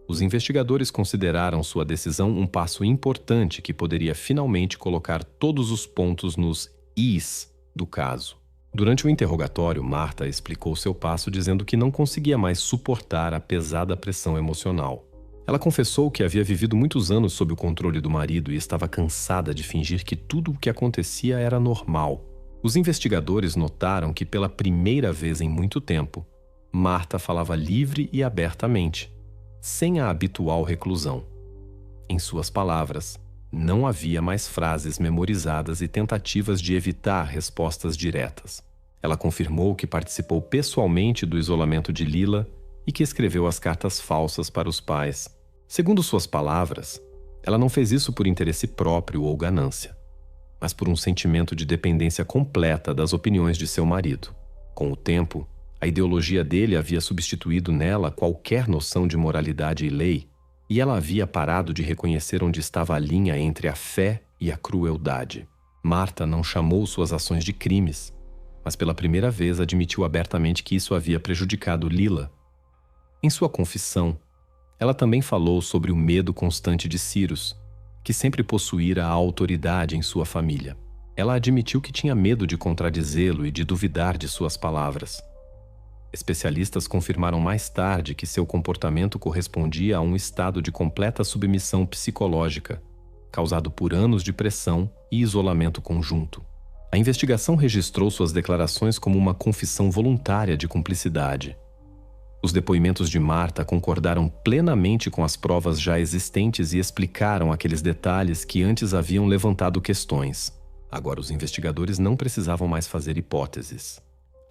Os investigadores consideraram sua decisão um passo importante que poderia finalmente colocar todos os pontos nos is do caso. Durante o interrogatório, Martha explicou seu passo dizendo que não conseguia mais suportar a pesada pressão emocional. Ela confessou que havia vivido muitos anos sob o controle do marido e estava cansada de fingir que tudo o que acontecia era normal. Os investigadores notaram que, pela primeira vez em muito tempo, Martha falava livre e abertamente, sem a habitual reclusão. Em suas palavras, não havia mais frases memorizadas e tentativas de evitar respostas diretas. Ela confirmou que participou pessoalmente do isolamento de Lila e que escreveu as cartas falsas para os pais. Segundo suas palavras, ela não fez isso por interesse próprio ou ganância, mas por um sentimento de dependência completa das opiniões de seu marido. Com o tempo, a ideologia dele havia substituído nela qualquer noção de moralidade e lei, e ela havia parado de reconhecer onde estava a linha entre a fé e a crueldade. Marta não chamou suas ações de crimes, mas pela primeira vez admitiu abertamente que isso havia prejudicado Lila. Em sua confissão, ela também falou sobre o medo constante de Cyrus, que sempre possuíra a autoridade em sua família. Ela admitiu que tinha medo de contradizê-lo e de duvidar de suas palavras. Especialistas confirmaram mais tarde que seu comportamento correspondia a um estado de completa submissão psicológica, causado por anos de pressão e isolamento conjunto. A investigação registrou suas declarações como uma confissão voluntária de cumplicidade. Os depoimentos de Marta concordaram plenamente com as provas já existentes e explicaram aqueles detalhes que antes haviam levantado questões. Agora os investigadores não precisavam mais fazer hipóteses.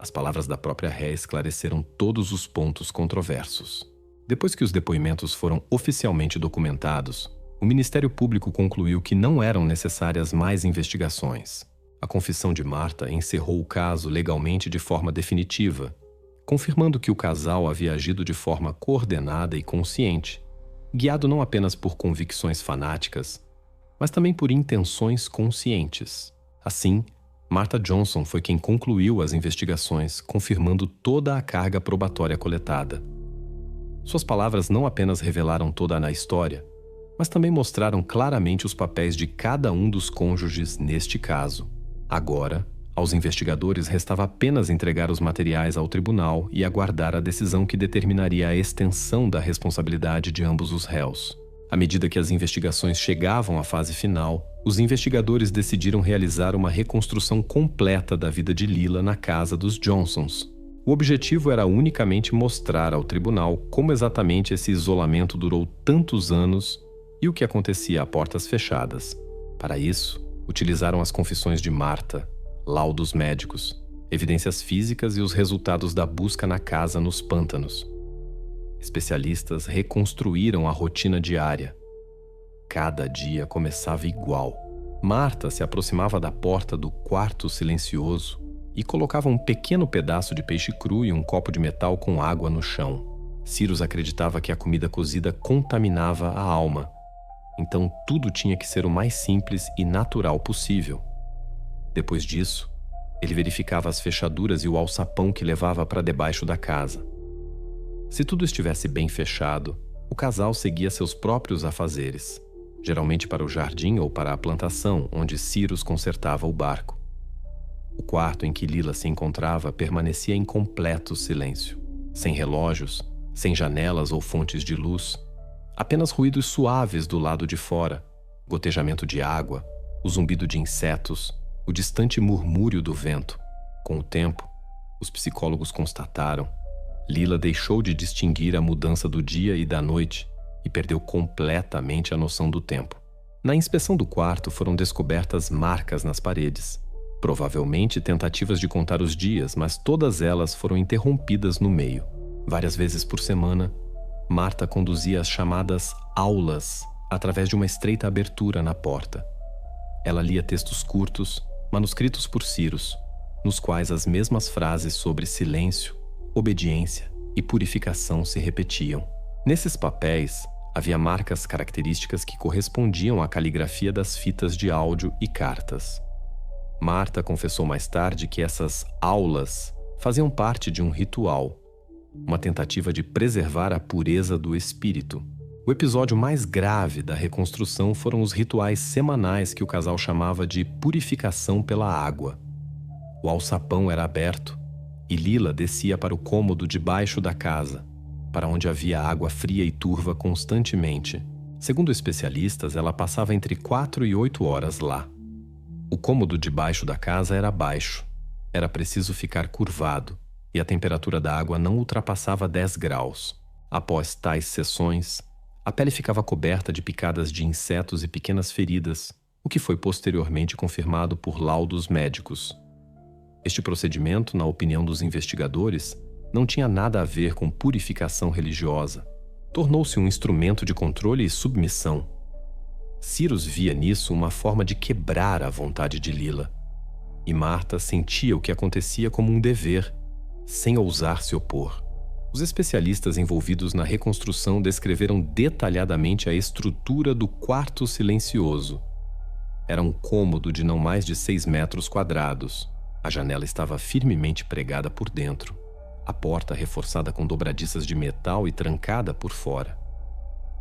As palavras da própria ré esclareceram todos os pontos controversos. Depois que os depoimentos foram oficialmente documentados, o Ministério Público concluiu que não eram necessárias mais investigações. A confissão de Marta encerrou o caso legalmente de forma definitiva, confirmando que o casal havia agido de forma coordenada e consciente, guiado não apenas por convicções fanáticas, mas também por intenções conscientes. Assim, Martha Johnson foi quem concluiu as investigações, confirmando toda a carga probatória coletada. Suas palavras não apenas revelaram toda a história, mas também mostraram claramente os papéis de cada um dos cônjuges neste caso. Agora, aos investigadores restava apenas entregar os materiais ao tribunal e aguardar a decisão que determinaria a extensão da responsabilidade de ambos os réus. À medida que as investigações chegavam à fase final, os investigadores decidiram realizar uma reconstrução completa da vida de Lila na casa dos Johnsons. O objetivo era unicamente mostrar ao tribunal como exatamente esse isolamento durou tantos anos e o que acontecia a portas fechadas. Para isso, utilizaram as confissões de Marta, laudos médicos, evidências físicas e os resultados da busca na casa nos pântanos. Especialistas reconstruíram a rotina diária. Cada dia começava igual. Marta se aproximava da porta do quarto silencioso e colocava um pequeno pedaço de peixe cru e um copo de metal com água no chão. Cyrus acreditava que a comida cozida contaminava a alma, então tudo tinha que ser o mais simples e natural possível. Depois disso, ele verificava as fechaduras e o alçapão que levava para debaixo da casa. Se tudo estivesse bem fechado, o casal seguia seus próprios afazeres, geralmente para o jardim ou para a plantação, onde Cyrus consertava o barco. O quarto em que Lila se encontrava permanecia em completo silêncio, sem relógios, sem janelas ou fontes de luz, apenas ruídos suaves do lado de fora, gotejamento de água, o zumbido de insetos, o distante murmúrio do vento. Com o tempo, os psicólogos constataram, Lila deixou de distinguir a mudança do dia e da noite e perdeu completamente a noção do tempo. Na inspeção do quarto foram descobertas marcas nas paredes, provavelmente tentativas de contar os dias, mas todas elas foram interrompidas no meio. Várias vezes por semana, Marta conduzia as chamadas aulas através de uma estreita abertura na porta. Ela lia textos curtos, manuscritos por Cyrus, nos quais as mesmas frases sobre silêncio, obediência e purificação se repetiam. Nesses papéis, havia marcas características que correspondiam à caligrafia das fitas de áudio e cartas. Marta confessou mais tarde que essas aulas faziam parte de um ritual, uma tentativa de preservar a pureza do espírito. O episódio mais grave da reconstrução foram os rituais semanais que o casal chamava de purificação pela água. O alçapão era aberto e Lila descia para o cômodo debaixo da casa, para onde havia água fria e turva constantemente. Segundo especialistas, ela passava entre 4 e 8 horas lá. O cômodo debaixo da casa era baixo. Era preciso ficar curvado, e a temperatura da água não ultrapassava 10 graus. Após tais sessões, A pele ficava coberta de picadas de insetos e pequenas feridas, o que foi posteriormente confirmado por laudos médicos. Este procedimento, na opinião dos investigadores, não tinha nada a ver com purificação religiosa. Tornou-se um instrumento de controle e submissão. Cyrus via nisso uma forma de quebrar a vontade de Lila. E Marta sentia o que acontecia como um dever, sem ousar se opor. Os especialistas envolvidos na reconstrução descreveram detalhadamente a estrutura do quarto silencioso. Era um cômodo de não mais de 6 metros quadrados. A janela estava firmemente pregada por dentro. A porta reforçada com dobradiças de metal e trancada por fora.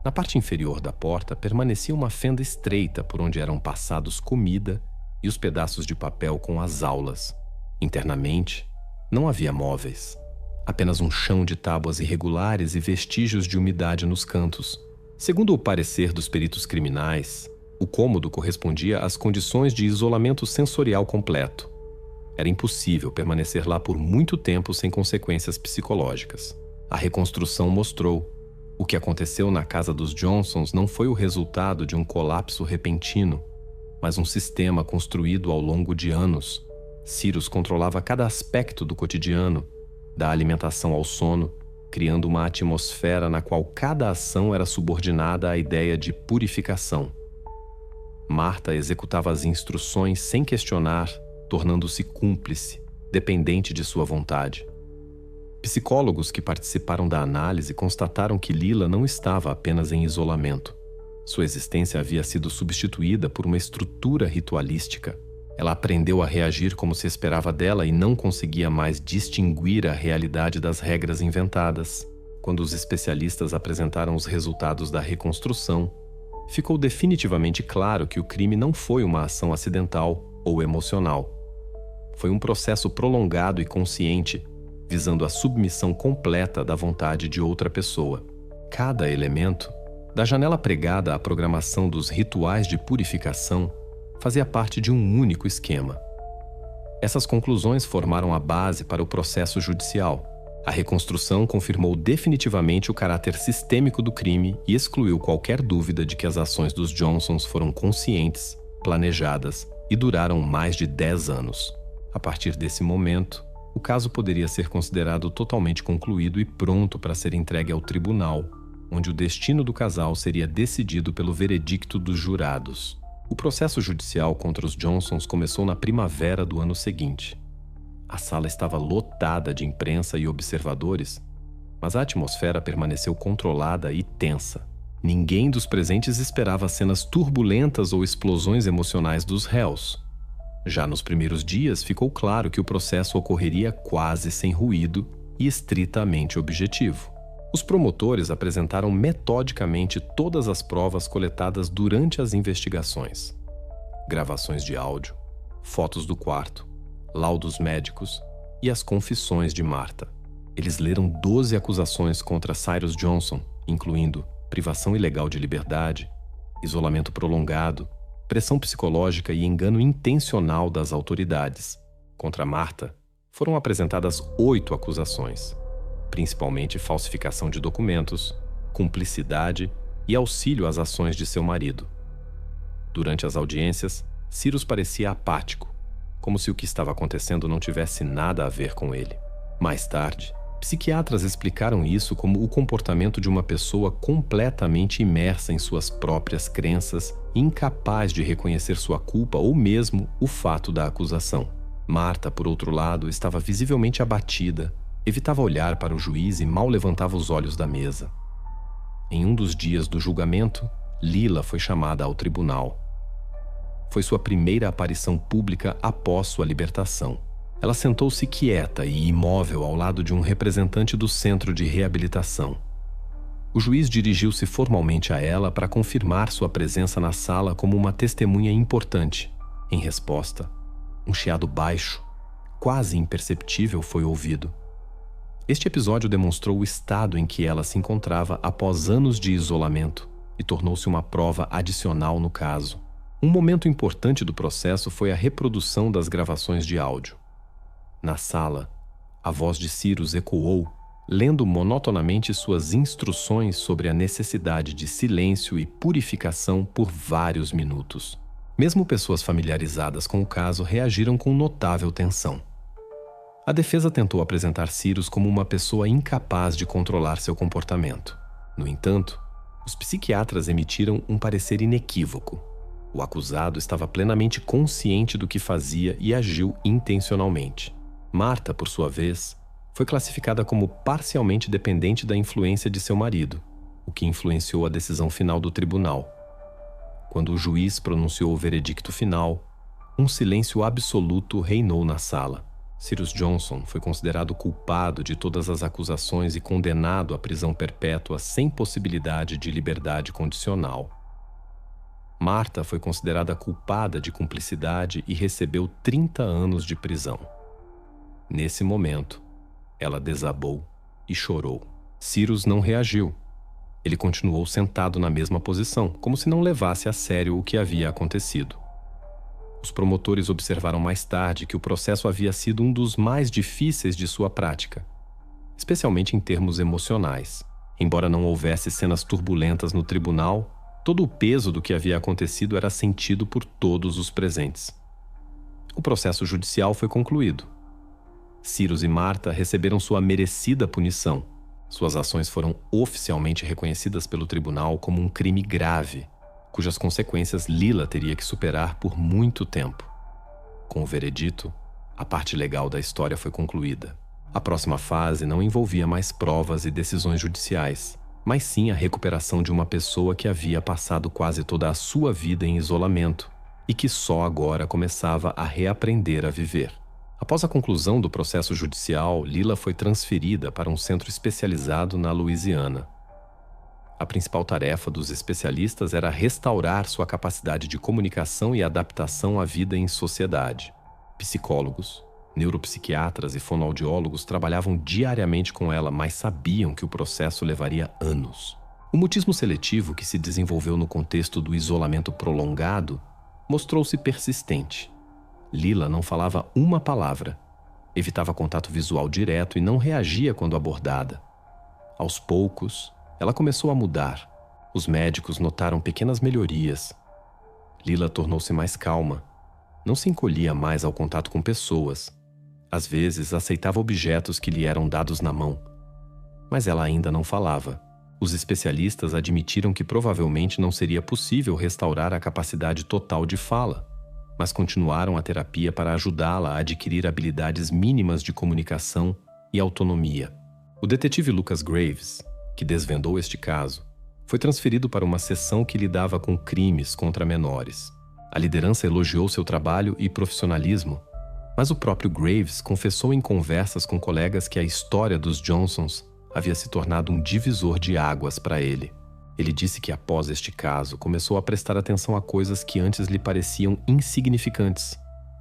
Na parte inferior da porta permanecia uma fenda estreita por onde eram passados comida e os pedaços de papel com as aulas. Internamente, não havia móveis. Apenas um chão de tábuas irregulares e vestígios de umidade nos cantos. Segundo o parecer dos peritos criminais, o cômodo correspondia às condições de isolamento sensorial completo. Era impossível permanecer lá por muito tempo sem consequências psicológicas. A reconstrução mostrou: o que aconteceu na casa dos Johnsons não foi o resultado de um colapso repentino, mas um sistema construído ao longo de anos. Cyrus controlava cada aspecto do cotidiano, da alimentação ao sono, criando uma atmosfera na qual cada ação era subordinada à ideia de purificação. Marta executava as instruções sem questionar, tornando-se cúmplice, dependente de sua vontade. Psicólogos que participaram da análise constataram que Lila não estava apenas em isolamento. Sua existência havia sido substituída por uma estrutura ritualística. Ela aprendeu a reagir como se esperava dela e não conseguia mais distinguir a realidade das regras inventadas. Quando os especialistas apresentaram os resultados da reconstrução, ficou definitivamente claro que o crime não foi uma ação acidental ou emocional. Foi um processo prolongado e consciente, visando a submissão completa da vontade de outra pessoa. Cada elemento, da janela pregada à programação dos rituais de purificação, fazia parte de um único esquema. Essas conclusões formaram a base para o processo judicial. A reconstrução confirmou definitivamente o caráter sistêmico do crime e excluiu qualquer dúvida de que as ações dos Johnsons foram conscientes, planejadas e duraram mais de 10 anos. A partir desse momento, o caso poderia ser considerado totalmente concluído e pronto para ser entregue ao tribunal, onde o destino do casal seria decidido pelo veredicto dos jurados. O processo judicial contra os Johnsons começou na primavera do ano seguinte. A sala estava lotada de imprensa e observadores, mas a atmosfera permaneceu controlada e tensa. Ninguém dos presentes esperava cenas turbulentas ou explosões emocionais dos réus. Já nos primeiros dias, ficou claro que o processo ocorreria quase sem ruído e estritamente objetivo. Os promotores apresentaram metodicamente todas as provas coletadas durante as investigações. Gravações de áudio, fotos do quarto, laudos médicos e as confissões de Marta. Eles leram 12 acusações contra Cyrus Johnson, incluindo privação ilegal de liberdade, isolamento prolongado, pressão psicológica e engano intencional das autoridades. Contra Marta, foram apresentadas 8 acusações, principalmente falsificação de documentos, cumplicidade e auxílio às ações de seu marido. Durante as audiências, Cyrus parecia apático, como se o que estava acontecendo não tivesse nada a ver com ele. Mais tarde, psiquiatras explicaram isso como o comportamento de uma pessoa completamente imersa em suas próprias crenças e incapaz de reconhecer sua culpa ou mesmo o fato da acusação. Marta, por outro lado, estava visivelmente abatida, evitava olhar para o juiz e mal levantava os olhos da mesa. Em um dos dias do julgamento, Lila foi chamada ao tribunal. Foi sua primeira aparição pública após sua libertação. Ela sentou-se quieta e imóvel ao lado de um representante do centro de reabilitação. O juiz dirigiu-se formalmente a ela para confirmar sua presença na sala como uma testemunha importante. Em resposta, um chiado baixo, quase imperceptível, foi ouvido. Este episódio demonstrou o estado em que ela se encontrava após anos de isolamento e tornou-se uma prova adicional no caso. Um momento importante do processo foi a reprodução das gravações de áudio. Na sala, a voz de Cyrus ecoou, lendo monotonamente suas instruções sobre a necessidade de silêncio e purificação por vários minutos. Mesmo pessoas familiarizadas com o caso reagiram com notável tensão. A defesa tentou apresentar Cyrus como uma pessoa incapaz de controlar seu comportamento. No entanto, os psiquiatras emitiram um parecer inequívoco. O acusado estava plenamente consciente do que fazia e agiu intencionalmente. Marta, por sua vez, foi classificada como parcialmente dependente da influência de seu marido, o que influenciou a decisão final do tribunal. Quando o juiz pronunciou o veredicto final, um silêncio absoluto reinou na sala. Cyrus Johnson foi considerado culpado de todas as acusações e condenado à prisão perpétua sem possibilidade de liberdade condicional. Marta foi considerada culpada de cumplicidade e recebeu 30 anos de prisão. Nesse momento, ela desabou e chorou. Cyrus não reagiu. Ele continuou sentado na mesma posição, como se não levasse a sério o que havia acontecido. Os promotores observaram mais tarde que o processo havia sido um dos mais difíceis de sua prática, especialmente em termos emocionais. Embora não houvesse cenas turbulentas no tribunal, todo o peso do que havia acontecido era sentido por todos os presentes. O processo judicial foi concluído. Cyrus e Marta receberam sua merecida punição. Suas ações foram oficialmente reconhecidas pelo tribunal como um crime grave, cujas consequências Lila teria que superar por muito tempo. Com o veredito, a parte legal da história foi concluída. A próxima fase não envolvia mais provas e decisões judiciais, mas sim a recuperação de uma pessoa que havia passado quase toda a sua vida em isolamento e que só agora começava a reaprender a viver. Após a conclusão do processo judicial, Lila foi transferida para um centro especializado na Louisiana. A principal tarefa dos especialistas era restaurar sua capacidade de comunicação e adaptação à vida em sociedade. Psicólogos, neuropsiquiatras e fonoaudiólogos trabalhavam diariamente com ela, mas sabiam que o processo levaria anos. O mutismo seletivo, que se desenvolveu no contexto do isolamento prolongado, mostrou-se persistente. Lila não falava uma palavra, evitava contato visual direto e não reagia quando abordada. Aos poucos, ela começou a mudar. Os médicos notaram pequenas melhorias. Lila tornou-se mais calma. Não se encolhia mais ao contato com pessoas. Às vezes, aceitava objetos que lhe eram dados na mão. Mas ela ainda não falava. Os especialistas admitiram que provavelmente não seria possível restaurar a capacidade total de fala, mas continuaram a terapia para ajudá-la a adquirir habilidades mínimas de comunicação e autonomia. O detetive Lucas Graves, que desvendou este caso, foi transferido para uma seção que lidava com crimes contra menores. A liderança elogiou seu trabalho e profissionalismo, mas o próprio Graves confessou em conversas com colegas que a história dos Johnsons havia se tornado um divisor de águas para ele. Ele disse que após este caso começou a prestar atenção a coisas que antes lhe pareciam insignificantes,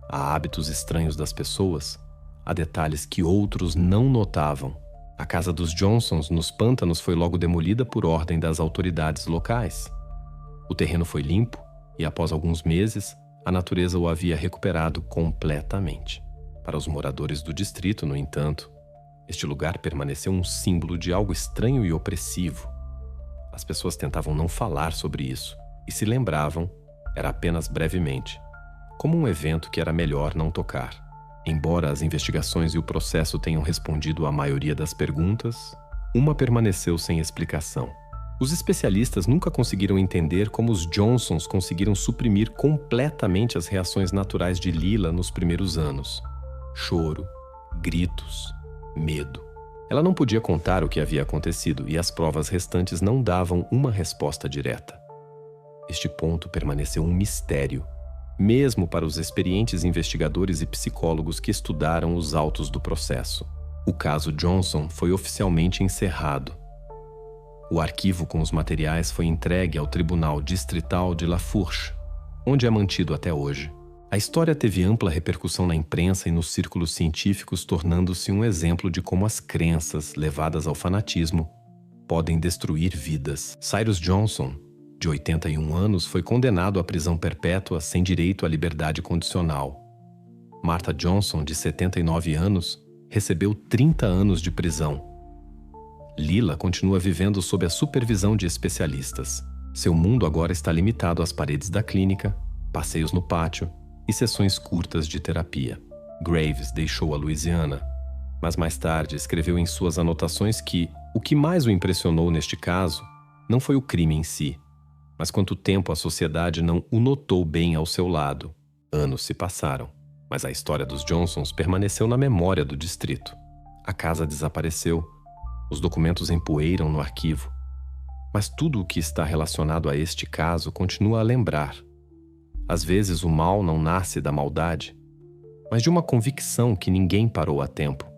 a hábitos estranhos das pessoas, a detalhes que outros não notavam. A casa dos Johnsons nos pântanos foi logo demolida por ordem das autoridades locais. O terreno foi limpo e, após alguns meses, a natureza o havia recuperado completamente. Para os moradores do distrito, no entanto, este lugar permaneceu um símbolo de algo estranho e opressivo. As pessoas tentavam não falar sobre isso e se lembravam, era apenas brevemente, como um evento que era melhor não tocar. Embora as investigações e o processo tenham respondido à maioria das perguntas, uma permaneceu sem explicação. Os especialistas nunca conseguiram entender como os Johnsons conseguiram suprimir completamente as reações naturais de Lila nos primeiros anos. Choro, gritos, medo. Ela não podia contar o que havia acontecido e as provas restantes não davam uma resposta direta. Este ponto permaneceu um mistério, mesmo para os experientes investigadores e psicólogos que estudaram os autos do processo. O caso Johnson foi oficialmente encerrado. O arquivo com os materiais foi entregue ao Tribunal Distrital de Lafourche, onde é mantido até hoje. A história teve ampla repercussão na imprensa e nos círculos científicos, tornando-se um exemplo de como as crenças, levadas ao fanatismo, podem destruir vidas. Cyrus Johnson, de 81 anos, foi condenado à prisão perpétua sem direito à liberdade condicional. Martha Johnson, de 79 anos, recebeu 30 anos de prisão. Lila continua vivendo sob a supervisão de especialistas. Seu mundo agora está limitado às paredes da clínica, passeios no pátio e sessões curtas de terapia. Graves deixou a Louisiana, mas mais tarde escreveu em suas anotações que o que mais o impressionou neste caso não foi o crime em si, mas quanto tempo a sociedade não o notou bem ao seu lado. Anos se passaram, mas a história dos Johnsons permaneceu na memória do distrito. A casa desapareceu, os documentos empoeiram no arquivo, mas tudo o que está relacionado a este caso continua a lembrar. Às vezes o mal não nasce da maldade, mas de uma convicção que ninguém parou a tempo.